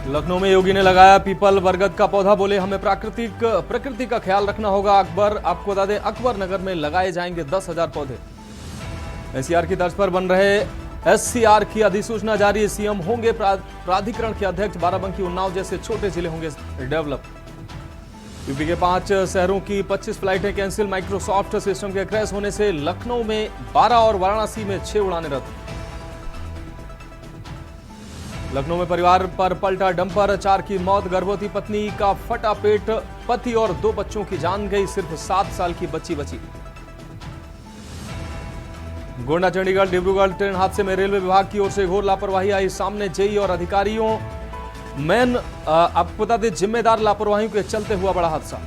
लखनऊ में योगी ने लगाया पीपल बरगद का पौधा, बोले हमें प्रकृति का ख्याल रखना होगा। अकबर आपको बता दें, अकबर नगर में लगाए जाएंगे 10,000 पौधे। एससीआर की तर्ज पर बन रहे एससीआर की अधिसूचना जारी, सीएम होंगे प्राधिकरण के अध्यक्ष। बाराबंकी, उन्नाव जैसे छोटे जिले होंगे डेवलप। यूपी के 5 शहरों की 25 फ्लाइटें कैंसिल। माइक्रोसॉफ्ट सिस्टम के क्रैश होने से लखनऊ में 12 और वाराणसी में 6 उड़ानें रद्द। लखनऊ में परिवार पर पलटा डंपर, 4 की मौत। गर्भवती पत्नी का फटा पेट, पति और 2 बच्चों की जान गई, सिर्फ 7 साल की बच्ची बची। गोंडा चंडीगढ़ डिब्रूगढ़ ट्रेन हादसे में रेलवे विभाग की ओर से घोर लापरवाही आई सामने। जेई और अधिकारियों आपको बता दें, जिम्मेदार लापरवाही के चलते हुआ बड़ा हादसा।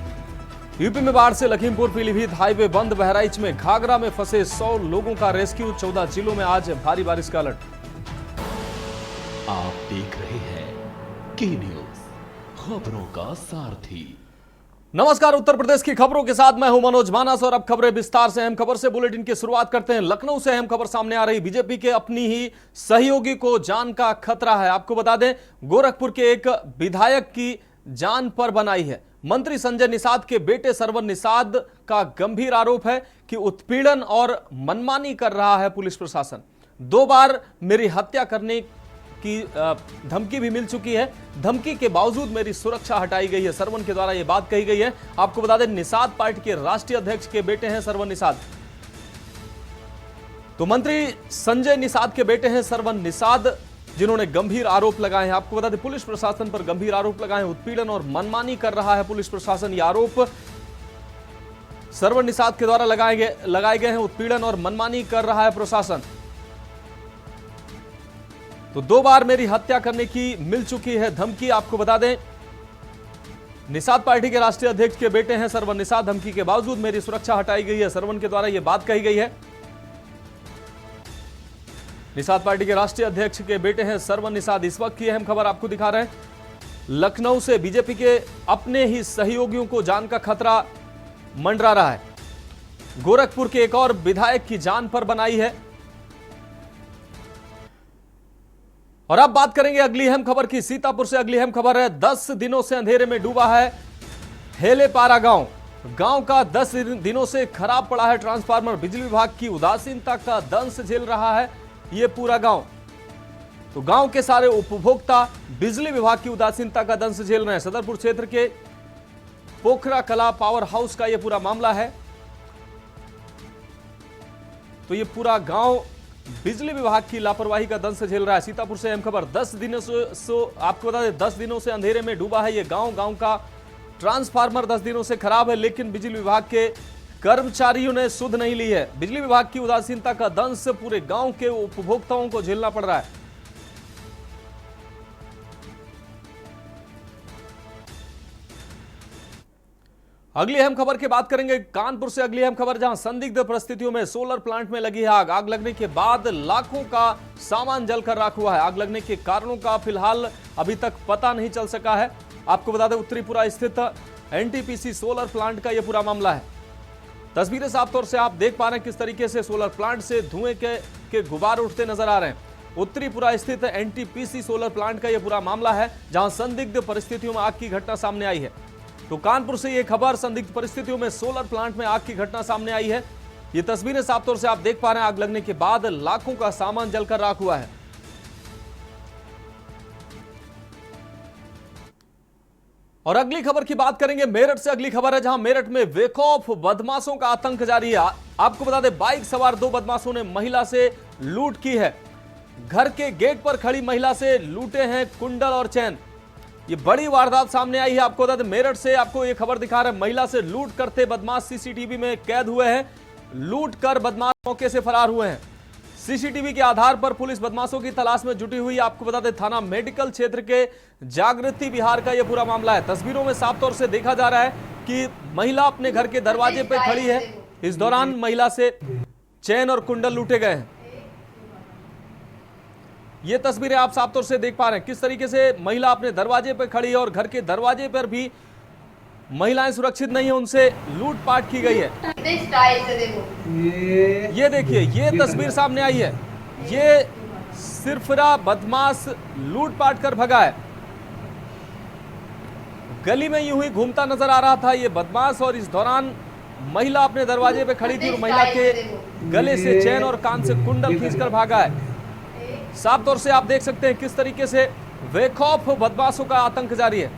यूपी में बाढ़ से लखीमपुर पीलीभीत हाईवे बंद। बहराइच में घाघरा में फंसे 100 लोगों का रेस्क्यू। 14 जिलों में आज भारी बारिश का अलर्ट। आप देख रहे हैं के न्यूज, खबरों का सारथी। नमस्कार, उत्तर प्रदेश की खबरों के साथ मैं हूं मनोज मानस और अब खबरें विस्तार से। अहम खबर से बुलेटिन की शुरुआत करते हैं। लखनऊ से अहम खबर सामने आ रही, बीजेपी के अपनी ही सहयोगी को जान का खतरा है। आपको बता दें, गोरखपुर के एक विधायक की जान पर बनाई है। मंत्री संजय निषाद के बेटे सरवन निषाद का गंभीर आरोप है कि उत्पीड़न और मनमानी कर रहा है पुलिस प्रशासन। 2 बार मेरी हत्या करने की धमकी भी मिल चुकी है। धमकी के बावजूद मेरी सुरक्षा हटाई गई है, सरवन के द्वारा यह बात कही गई है। आपको बता दें, निषाद पार्टी के राष्ट्रीय अध्यक्ष के बेटे हैं सरवन निषाद। तो मंत्री संजय निषाद के बेटे हैं सरवन निषाद, जिन्होंने गंभीर आरोप लगाए हैं। आपको बता दें, पुलिस प्रशासन पर गंभीर आरोप लगाए हैं। उत्पीड़न और मनमानी कर रहा है पुलिस प्रशासन, यह आरोप सरवन निषाद के द्वारा लगाए गए हैं। उत्पीड़न और मनमानी कर रहा है प्रशासन। तो 2 बार मेरी हत्या करने की मिल चुकी है धमकी। आपको बता दें, निषाद पार्टी के राष्ट्रीय अध्यक्ष के बेटे हैं सरवन निषाद। धमकी के बावजूद मेरी सुरक्षा हटाई गई है, सरवन के द्वारा यह बात कही गई है। निषाद पार्टी के राष्ट्रीय अध्यक्ष के बेटे हैं सरवन निषाद। इस वक्त की अहम खबर आपको दिखा रहे हैं। लखनऊ से बीजेपी के अपने ही सहयोगियों को जान का खतरा मंडरा रहा है। गोरखपुर के एक और विधायक की जान पर बनाई है। और अब बात करेंगे अगली अहम खबर की। सीतापुर से अगली अहम खबर है। 10 दिनों से अंधेरे में डूबा है हेलेपारा गांव। गांव का 10 दिनों से खराब पड़ा है ट्रांसफार्मर। बिजली विभाग की उदासीनता का दंश झेल रहा है यह पूरा गांव। तो गांव के सारे उपभोक्ता बिजली विभाग की उदासीनता का दंश झेल रहे हैं। सदरपुर क्षेत्र के पोखरा कला पावर हाउस का यह पूरा मामला है। तो यह पूरा गांव बिजली विभाग की लापरवाही का दंश झेल रहा है। सीतापुर से अहम खबर। 10 दिनों से आपको बता दें, 10 दिनों से अंधेरे में डूबा है ये गांव। गांव का ट्रांसफार्मर 10 दिनों से खराब है, लेकिन बिजली विभाग के कर्मचारियों ने सुध नहीं ली है। बिजली विभाग की उदासीनता का दंश पूरे गांव के उपभोक्ताओं को झेलना पड़ रहा है। अगली अहम खबर की बात करेंगे। कानपुर से अगली अहम खबर, जहां संदिग्ध परिस्थितियों में सोलर प्लांट में लगी है आग। आग लगने के बाद लाखों का सामान जलकर राख हुआ है। आग लगने के कारणों का फिलहाल अभी तक पता नहीं चल सका है। आपको बता दें, उत्तरीपुरा स्थित एनटीपीसी सोलर प्लांट का यह पूरा मामला है। तस्वीरें साफ तौर से आप देख पा रहे हैं किस तरीके से सोलर प्लांट से धुएं के गुबार उठते नजर आ रहे हैं। उत्तरीपुरा स्थित एनटीपीसी सोलर प्लांट का यह पूरा मामला है, जहां संदिग्ध परिस्थितियों में आग की घटना सामने आई है। तो कानपुर से यह खबर, संदिग्ध परिस्थितियों में सोलर प्लांट में आग की घटना सामने आई है। ये तस्वीरें साफ तौर से आप देख पा रहे हैं। आग लगने के बाद लाखों का सामान जलकर राख हुआ है। और अगली खबर की बात करेंगे। मेरठ से अगली खबर है, जहां मेरठ में बेखौफ बदमाशों का आतंक जारी है। आपको बता दें, बाइक सवार 2 बदमाशों ने महिला से लूट की है। घर के गेट पर खड़ी महिला से लूटे हैं कुंडल और चैन। ये बड़ी वारदात सामने आई है। आपको बता दें, मेरठ से आपको ये खबर दिखा रहे हैं। महिला से लूट करते बदमाश सीसीटीवी में कैद हुए हैं। लूट कर बदमाश मौके से फरार हुए हैं। सीसीटीवी के आधार पर पुलिस बदमाशों की तलाश में जुटी हुई। आपको बता दें, थाना मेडिकल क्षेत्र के जागृति विहार का यह पूरा मामला है। तस्वीरों में साफ तौर से देखा जा रहा है कि महिला अपने घर के दरवाजे पर खड़ी है। इस दौरान महिला से चैन और कुंडल लूटे गए हैं। ये तस्वीरें आप साफ तौर से देख पा रहे हैं किस तरीके से महिला अपने दरवाजे पर खड़ी है और घर के दरवाजे पर भी महिलाएं सुरक्षित नहीं है, उनसे लूटपाट की गई है। ये देखिए, ये तस्वीर सामने आई है। ये सिरफिरा बदमाश लूटपाट कर भगा है। गली में यूं ही घूमता नजर आ रहा था ये बदमाश और इस दौरान महिला अपने दरवाजे पे खड़ी थी और महिला के गले से चैन और कान से कुंडल खींचकर भागा है। साफ तौर से आप देख सकते हैं किस तरीके से बेखौफ बदमाशों का आतंक जारी है।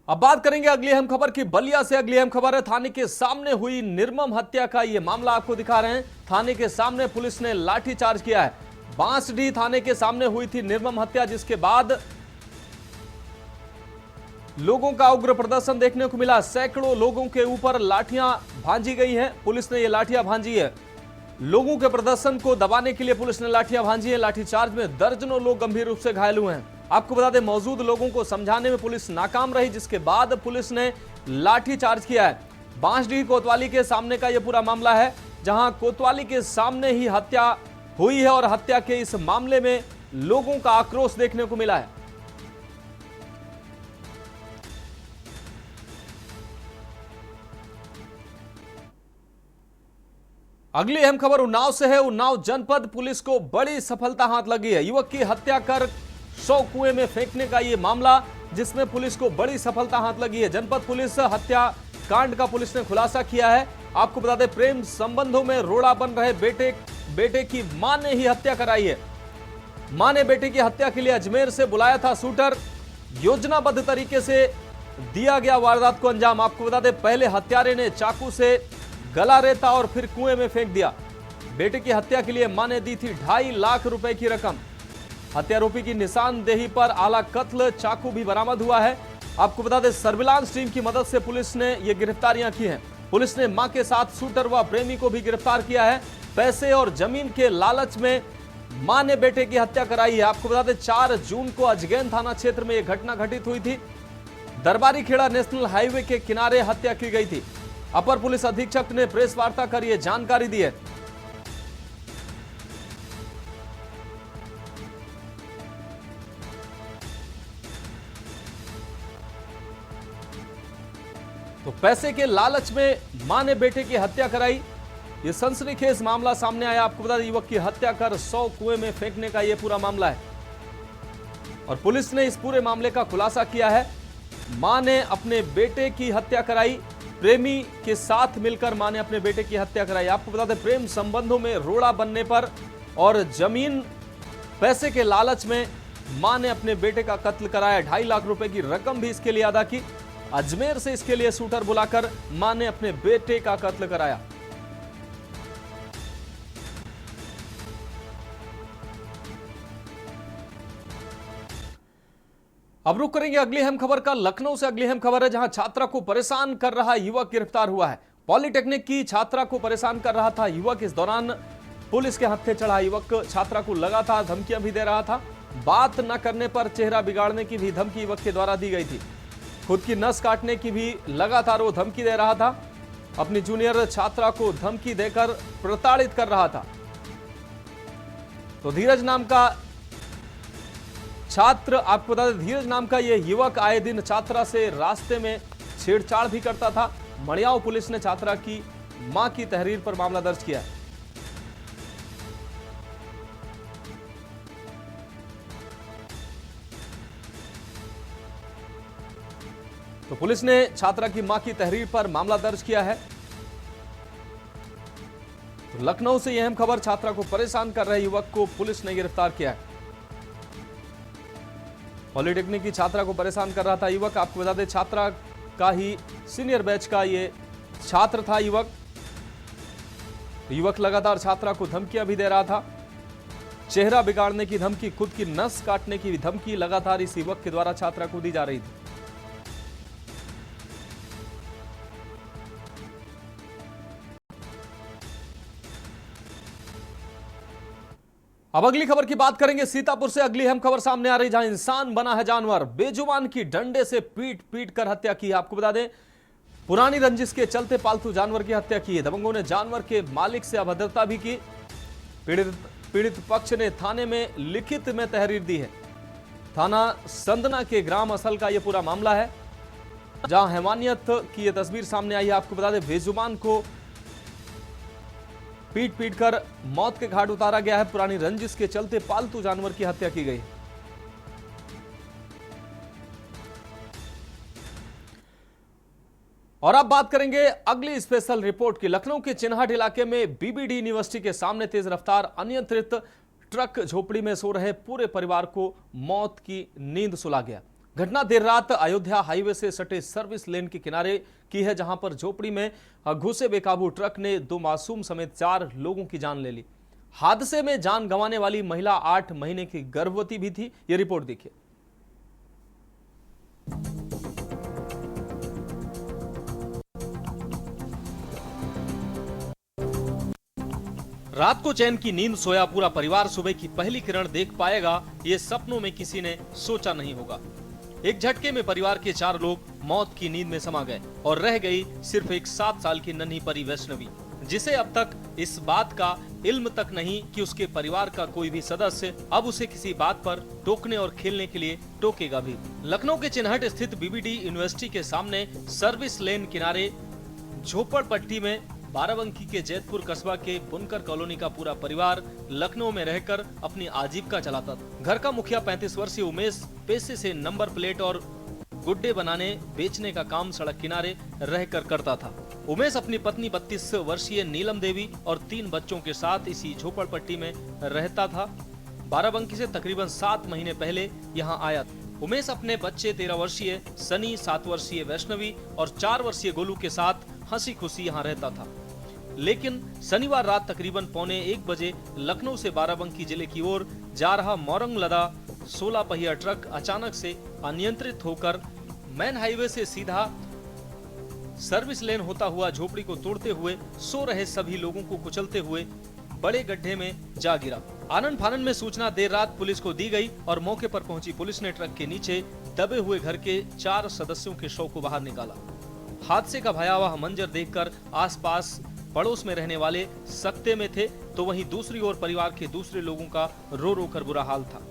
अब बात करेंगे अगली अहम खबर की। बलिया से अगली अहम खबर है। थाने के सामने हुई निर्मम हत्या का यह मामला आपको दिखा रहे हैं। थाने के सामने पुलिस ने लाठीचार्ज किया है। बांसडीह थाने के सामने हुई थी निर्मम हत्या, जिसके बाद लोगों का उग्र प्रदर्शन देखने को मिला। सैकड़ों लोगों के ऊपर लाठियां भांजी गई हैं। पुलिस ने ये लाठियां भांजी है। लोगों के प्रदर्शन को दबाने के लिए पुलिस ने लाठियां भांजी है। लाठीचार्ज में दर्जनों लोग गंभीर रूप से घायल हुए हैं। आपको बता दें, मौजूद लोगों को समझाने में पुलिस नाकाम रही, जिसके बाद पुलिस ने लाठीचार्ज किया है। बांसडीह कोतवाली के सामने का यह पूरा मामला है, जहां कोतवाली के सामने ही हत्या हुई है और हत्या के इस मामले में लोगों का आक्रोश देखने को मिला है। अगली अहम खबर उन्नाव से है। उन्नाव जनपद पुलिस को बड़ी सफलता हाथ लगी है। युवक की हत्या कर 100 कुएं में फेंकने का यह मामला, जिसमें पुलिस को बड़ी सफलता हाथ लगी है। जनपद पुलिस हत्या कांड का पुलिस ने खुलासा किया है। आपको बता दें, प्रेम संबंधों में रोड़ा बन रहे बेटे की मां ने ही हत्या कराई है। मां ने बेटे की हत्या के लिए अजमेर से बुलाया था शूटर। योजनाबद्ध तरीके से दिया गया वारदात को अंजाम। आपको बता दें, पहले हत्यारे ने चाकू से गला रेता और फिर कुएं में फेंक दिया। बेटे की हत्या के लिए मां ने दी थी 2.5 लाख रुपए की रकम। हत्यारोपी की निशानदेही पर आला कत्ल चाकू भी बरामद हुआ है। आपको बता दें, सर्विलांस टीम की मदद से पुलिस ने ये गिरफ्तारियां की हैं। पुलिस ने मां के साथ शूटर व प्रेमी को भी गिरफ्तार किया है। पैसे और जमीन के लालच में मां ने बेटे की हत्या कराई है। आपको बता दें, 4 जून को अजगैन थाना क्षेत्र में यह घटना घटित हुई थी। दरबारी खेड़ा नेशनल हाईवे के किनारे हत्या की गई थी। अपर पुलिस अधीक्षक ने प्रेस वार्ता कर यह जानकारी दी है। तो पैसे के लालच में मां ने बेटे की हत्या कराई। यह सनसनीखेज मामला सामने आया। आपको बता दें, युवक की हत्या कर 100 कुएं में फेंकने का यह पूरा मामला है और पुलिस ने इस पूरे मामले का खुलासा किया है। मां ने अपने बेटे की हत्या कराई। प्रेमी के साथ मिलकर मां ने अपने बेटे की हत्या कराई। आपको बता दें, प्रेम संबंधों में रोड़ा बनने पर और जमीन पैसे के लालच में मां ने अपने बेटे का कत्ल कराया। 2.5 लाख रुपए की रकम भी इसके लिए अदा की। अजमेर से इसके लिए शूटर बुलाकर मां ने अपने बेटे का कत्ल कराया। अब रुक करेंगे अगली अहम खबर का। लखनऊ से अगली अहम खबर है, जहां छात्रा को परेशान कर रहा युवक गिरफ्तार हुआ है। पॉलिटेक्निक की छात्रा को परेशान कर रहा था युवक। इस दौरान पुलिस के हत्थे चढ़ा। युवक छात्रा को लगातार धमकियां भी दे रहा था। बात न करने पर चेहरा बिगाड़ने की भी धमकी युवक के द्वारा दी गई थी। खुद की नस काटने की भी लगातार वो धमकी दे रहा था। अपनी जूनियर छात्रा को धमकी देकर प्रताड़ित कर रहा था। तो धीरज नाम का छात्र, आपको बता दें, धीरज नाम का यह युवक आए दिन छात्रा से रास्ते में छेड़छाड़ भी करता था। मड़ियाव पुलिस ने छात्रा की मां की तहरीर पर मामला दर्ज किया है। तो पुलिस ने छात्रा की मां की तहरीर पर मामला दर्ज किया है। तो लखनऊ से यह अहम खबर, छात्रा को परेशान कर रहे युवक को पुलिस ने गिरफ्तार किया है। पॉलिटेक्निक की छात्रा को परेशान कर रहा था युवक। आपको बता दें, छात्रा का ही सीनियर बैच का ये छात्र था युवक। युवक लगातार छात्रा को धमकियां भी दे रहा था। चेहरा बिगाड़ने की धमकी, खुद की नस काटने की धमकी लगातार इस युवक के द्वारा छात्रा को दी जा रही थी। अब अगली खबर की बात करेंगे। सीतापुर से अगली अहम खबर सामने आ रही, जहां इंसान बना है जानवर। बेजुबान की डंडे से पीट पीट कर हत्या की। आपको बता दें, पुरानी रंजिश के चलते पालतू जानवर की हत्या की है। दबंगों ने जानवर के मालिक से अभद्रता भी की। पीड़ित पक्ष ने थाने में लिखित में तहरीर दी है। थाना संदना के ग्राम असल का यह पूरा मामला है, जहां हैवानियत की यह तस्वीर सामने आई है। आपको बता दें, बेजुबान को पीट पीट कर मौत के घाट उतारा गया है। पुरानी रंजिश के चलते पालतू जानवर की हत्या की गई। और अब बात करेंगे अगली स्पेशल रिपोर्ट की। लखनऊ के चिन्हट इलाके में बीबीडी यूनिवर्सिटी के सामने तेज रफ्तार अनियंत्रित ट्रक झोपड़ी में सो रहे पूरे परिवार को मौत की नींद सुला गया। घटना देर रात अयोध्या हाईवे से सटे सर्विस लेन के किनारे की है, जहां पर झोपड़ी में घुसे बेकाबू ट्रक ने 2 मासूम समेत 4 लोगों की जान ले ली। हादसे में जान गंवाने वाली महिला 8 महीने की गर्भवती भी थी। यह रिपोर्ट देखिए। रात को चैन की नींद सोया पूरा परिवार सुबह की पहली किरण देख पाएगा, ये सपनों में किसी ने सोचा नहीं होगा। एक झटके में परिवार के 4 लोग मौत की नींद में समा गए और रह गई सिर्फ एक 7 साल की नन्ही परी वैष्णवी, जिसे अब तक इस बात का इल्म तक नहीं कि उसके परिवार का कोई भी सदस्य अब उसे किसी बात पर टोकने और खेलने के लिए टोकेगा भी। लखनऊ के चिन्हट स्थित बीबीडी यूनिवर्सिटी के सामने सर्विस लेन किनारे झोपड़पट्टी में बाराबंकी के जैतपुर कस्बा के बुनकर कॉलोनी का पूरा परिवार लखनऊ में रहकर अपनी आजीविका चलाता था। घर का मुखिया 35 वर्षीय उमेश पेशे से नंबर प्लेट और गुड्डे बनाने बेचने का काम सड़क किनारे रहकर करता था। उमेश अपनी पत्नी 32 वर्षीय नीलम देवी और 3 बच्चों के साथ इसी झोपड़पट्टी में रहता था। बाराबंकी से तकरीबन 7 महीने पहले यहाँ आया था। उमेश अपने बच्चे 13 वर्षीय सनी, 7 वर्षीय वैष्णवी और 4 वर्षीय गोलू के साथ हंसी खुशी यहाँ रहता था। लेकिन शनिवार रात तकरीबन 1:15 बजे लखनऊ से बाराबंकी जिले की ओर जा रहा मोरंग लदा 16 पहिया ट्रक अचानक से अनियंत्रित होकर मेन हाईवे से सीधा सर्विस लेन होता हुआ झोपड़ी को तोड़ते हुए सो रहे सभी लोगों को कुचलते हुए बड़े गड्ढे में जा गिरा। आनन फानन में सूचना देर रात पुलिस को दी गई और मौके पर पहुंची पुलिस ने ट्रक के नीचे दबे हुए घर के 4 सदस्यों के शव को बाहर निकाला। हादसे का भयावह मंजर देखकर आसपास पड़ोस में रहने वाले सकते में थे, तो वहीं दूसरी ओर परिवार के दूसरे लोगों का रो रो कर बुरा हाल था।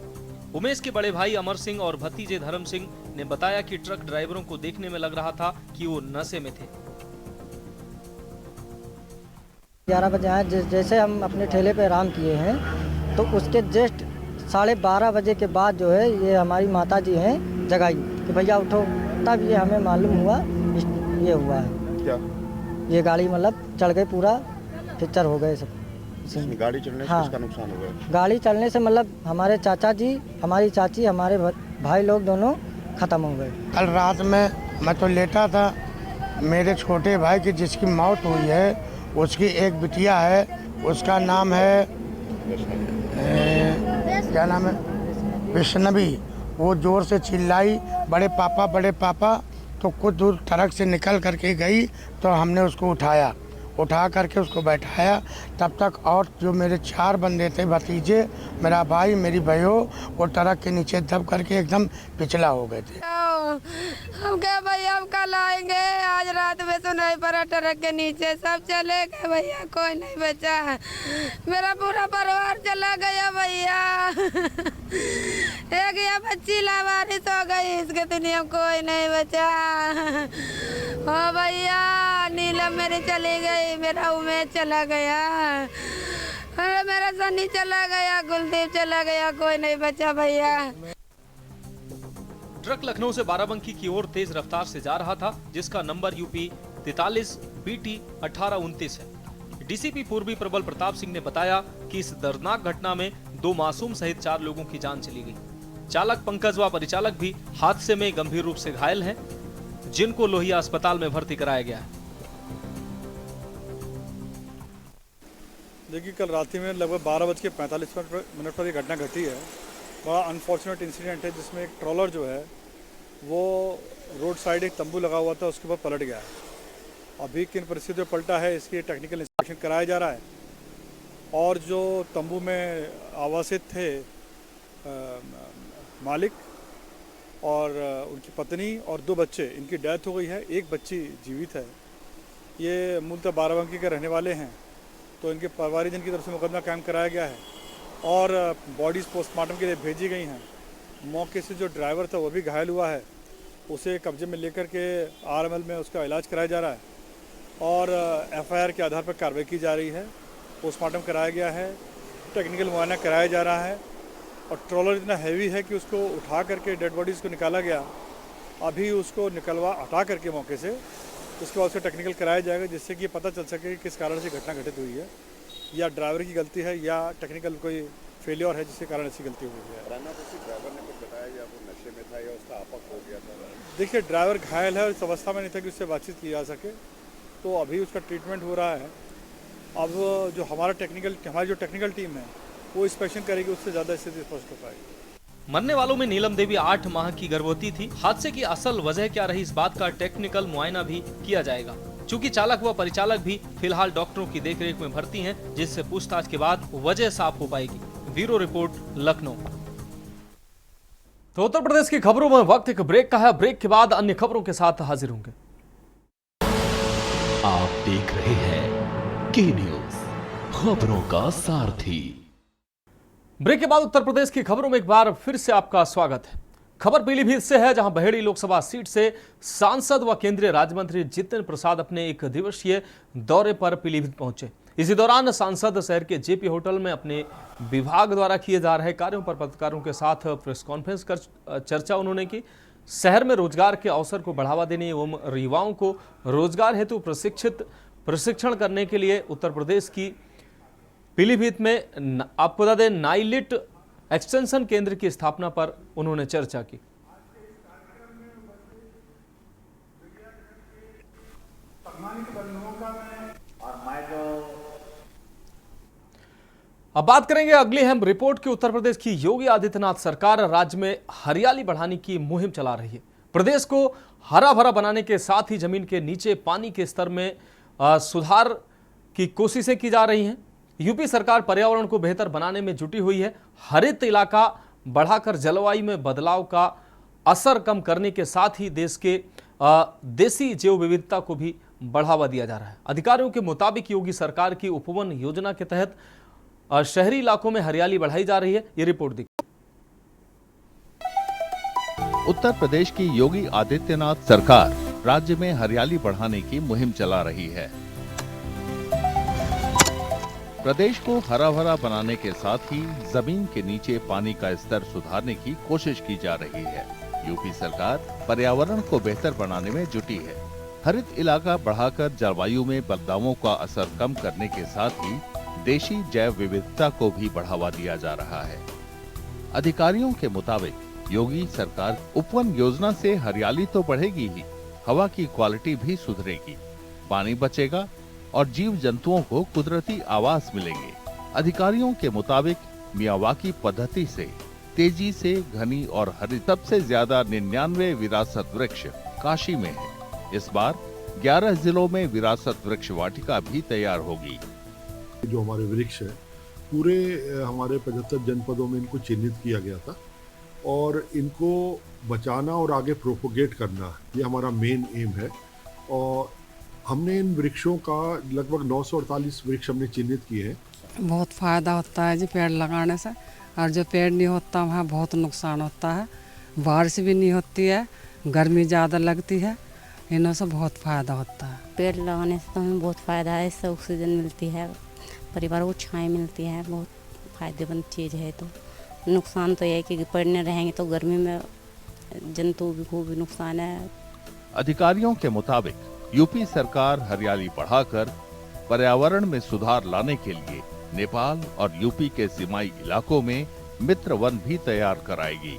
उमेश के बड़े भाई अमर सिंह और भतीजे धर्म सिंह ने बताया कि ट्रक ड्राइवरों को देखने में लग रहा था कि वो नशे में थे। 11 बजे आए, जैसे हम अपने ठेले पे आराम किए हैं तो उसके जस्ट 12:30 बजे के बाद जो है ये हमारी माता जी हैं जगाई कि भैया उठो, तब ये हमें मालूम हुआ ये हुआ है। क्या ये गाड़ी मतलब चढ़ गई, पूरा फ्रैक्चर हो गए सब। गाड़ी चलने से किसका नुकसान हो गया? गाड़ी चलने से मतलब हमारे चाचा जी, हमारी चाची, हमारे भाई लोग दोनों खत्म हो गए। कल रात में मैं तो लेटा था, मेरे छोटे भाई की जिसकी मौत हुई है उसकी एक बिटिया है, उसका नाम है क्या नाम है, वैष्णवी। वो जोर से चिल्लाई बड़े पापा, तो कुछ दूर ट्रक से निकल करके गई तो हमने उसको उठा करके उसको बैठाया। तब तक और जो मेरे 4 बंदे थे, भतीजे, मेरा भाई, मेरी बहू, वो ट्रक के नीचे दब करके एकदम पिछला हो गए थे। हम क्या भैया, हम कल आएंगे, आज रात में सुनाई पड़ा ट्रक के नीचे सब चले गए भैया, कोई नहीं बचा। मेरा पूरा परिवार चला गया भैया। एक या बच्ची लावारिस हो गई, इसके दुनिया कोई नहीं बचा। ओ भैया, नीलम मेरी चली गई, मेरा उमेश चला गया, मेरा सनी चला गया, कुलदीप चला गया, कोई नहीं बचा भैया। ट्रक लखनऊ से बाराबंकी की ओर तेज रफ्तार से जा रहा था, जिसका नंबर यूपी 43 BT 1829 है। डीसीपी पूर्वी प्रबल प्रताप सिंह ने बताया कि इस दर्दनाक घटना में 2 मासूम सहित 4 लोगों की जान चली गई। चालक पंकज व परिचालक भी हादसे में गंभीर रूप से घायल हैं, जिनको लोहिया अस्पताल में भर्ती कराया गया है। देखिए, कल रात में लगभग 12:45 पर ये घटना घटी है। बड़ा अनफॉर्चुनेट इंसिडेंट है, जिसमें एक ट्रॉलर जो है वो रोड साइड एक तंबू लगा हुआ था, उसके ऊपर पलट गया है। अभी किन परिस्थितियों में पलटा है इसकी टेक्निकल इंस्पेक्शन कराया जा रहा है। और जो तंबू में आवासित थे मालिक और उनकी पत्नी और 2 बच्चे, इनकी डेथ हो गई है, एक बच्ची जीवित है। ये मूलतः बाराबंकी के रहने वाले हैं, तो इनके परिवारजन की तरफ से मुकदमा कायम कराया गया है और बॉडीज़ पोस्टमार्टम के लिए भेजी गई हैं। मौके से जो ड्राइवर था वो भी घायल हुआ है, उसे कब्जे में लेकर के RML में उसका इलाज कराया जा रहा है और FIR के आधार पर कार्रवाई की जा रही है। पोस्टमार्टम कराया गया है, टेक्निकल मुआयना कराया जा रहा है और ट्रॉलर इतना हैवी है कि उसको उठा करके डेड बॉडीज़ को निकाला गया। अभी उसको हटा करके मौके से उसके बाद उसका टेक्निकल कराया जाएगा, जिससे कि पता चल सके कि किस कारण से घटना घटित हुई है, या ड्राइवर की गलती है या टेक्निकल कोई फेलियर है जिसके कारण ऐसी गलती हुई है। ड्राइवर ने कुछ बताया या वो नशे में था या उसका आपक हो गया था? देखिए, ड्राइवर घायल है और इस अवस्था में नहीं था कि उससे बातचीत की जा सके, तो अभी उसका ट्रीटमेंट हो रहा है। अब जो हमारी जो टेक्निकल टीम है वो इंस्पेक्शन करेगी, उससे ज़्यादा स्थिति स्पष्ट हो पाएगी। मरने वालों में नीलम देवी 8 माह की गर्भवती थी। हादसे की असल वजह क्या रही, इस बात का टेक्निकल मुआयना भी किया जाएगा। चूंकि चालक व परिचालक भी फिलहाल डॉक्टरों की देखरेख में भर्ती हैं, जिससे पूछताछ के बाद वजह साफ हो पाएगी। Bureau report, Lucknow. तो उत्तर प्रदेश की खबरों में वक्त एक ब्रेक का है। ब्रेक के बाद अन्य खबरों के साथ हाजिर होंगे। आप देख रहे हैं के न्यूज, खबरों का सारथी। ब्रेक के बाद उत्तर प्रदेश की खबरों में एक बार फिर से आपका स्वागत है। खबर पीलीभीत से है, जहां बहेड़ी लोकसभा सीट से सांसद व केंद्रीय राज्य मंत्री जितेंद्र प्रसाद अपने 1 दिवसीय दौरे पर पीलीभीत पहुंचे। इसी दौरान सांसद शहर के जेपी होटल में अपने विभाग द्वारा किए जा रहे कार्यों पर पत्रकारों के साथ प्रेस कॉन्फ्रेंस कर चर्चा उन्होंने की। शहर में रोजगार के अवसर को बढ़ावा देने एवं युवाओं को रोजगार हेतु प्रशिक्षण करने के लिए उत्तर प्रदेश की पीलीभीत में आपको बता दें नाइलिट एक्सटेंशन केंद्र की स्थापना पर उन्होंने चर्चा की। अब बात करेंगे अगली अहम रिपोर्ट की। उत्तर प्रदेश की योगी आदित्यनाथ सरकार राज्य में हरियाली बढ़ाने की मुहिम चला रही है। प्रदेश को हरा भरा बनाने के साथ ही जमीन के नीचे पानी के स्तर में सुधार की कोशिशें की जा रही हैं। यूपी सरकार पर्यावरण को बेहतर बनाने में जुटी हुई है। हरित इलाका बढ़ाकर जलवायु में बदलाव का असर कम करने के साथ ही देश के देसी जैव विविधता को भी बढ़ावा दिया जा रहा है। अधिकारियों के मुताबिक योगी सरकार की उपवन योजना के तहत शहरी इलाकों में हरियाली बढ़ाई जा रही है। ये रिपोर्ट देखिए। उत्तर प्रदेश की योगी आदित्यनाथ सरकार राज्य में हरियाली बढ़ाने की मुहिम चला रही है। प्रदेश को हरा भरा बनाने के साथ ही जमीन के नीचे पानी का स्तर सुधारने की कोशिश की जा रही है। यूपी सरकार पर्यावरण को बेहतर बनाने में जुटी है। हरित इलाका बढ़ाकर जलवायु में बदलावों का असर कम करने के साथ ही देशी जैव विविधता को भी बढ़ावा दिया जा रहा है। अधिकारियों के मुताबिक योगी सरकार उपवन योजना से हरियाली तो बढ़ेगी ही, हवा की क्वालिटी भी सुधरेगी, पानी बचेगा और जीव जंतुओं को कुदरती आवास मिलेंगे। अधिकारियों के मुताबिक मियावाकी पद्धति से तेजी से घनी और हरित सबसे ज्यादा 99 विरासत वृक्ष काशी में है। इस बार 11 जिलों में विरासत वृक्ष वाटिका भी तैयार होगी। जो हमारे वृक्ष है पूरे हमारे 75 जनपदों में इनको चिन्हित किया गया था और इनको बचाना और आगे प्रोपोगेट करना ये हमारा मेन एम है। और हमने इन वृक्षों का लगभग 948 वृक्ष हमने चिन्हित किए हैं। बहुत फ़ायदा होता है जी पेड़ लगाने से, और जो पेड़ नहीं होता वहाँ बहुत नुकसान होता है। बारिश भी नहीं होती है, गर्मी ज़्यादा लगती है, इनों से बहुत फ़ायदा होता है। पेड़ लगाने से तो हमें बहुत फ़ायदा है, इससे ऑक्सीजन मिलती है, परिवार को छाँव मिलती है, बहुत फ़ायदेमंद चीज़ है। तो नुकसान तो यह है कि पेड़ नहीं रहेंगे तो गर्मी में जंतु को भी नुकसान है। अधिकारियों के मुताबिक यूपी सरकार हरियाली बढ़ाकर पर्यावरण में सुधार लाने के लिए नेपाल और यूपी के सीमाई इलाकों में मित्र वन भी तैयार कराएगी।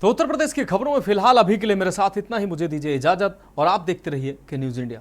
तो उत्तर प्रदेश की खबरों में फिलहाल अभी के लिए मेरे साथ इतना ही। मुझे दीजिए इजाजत और आप देखते रहिए के न्यूज इंडिया।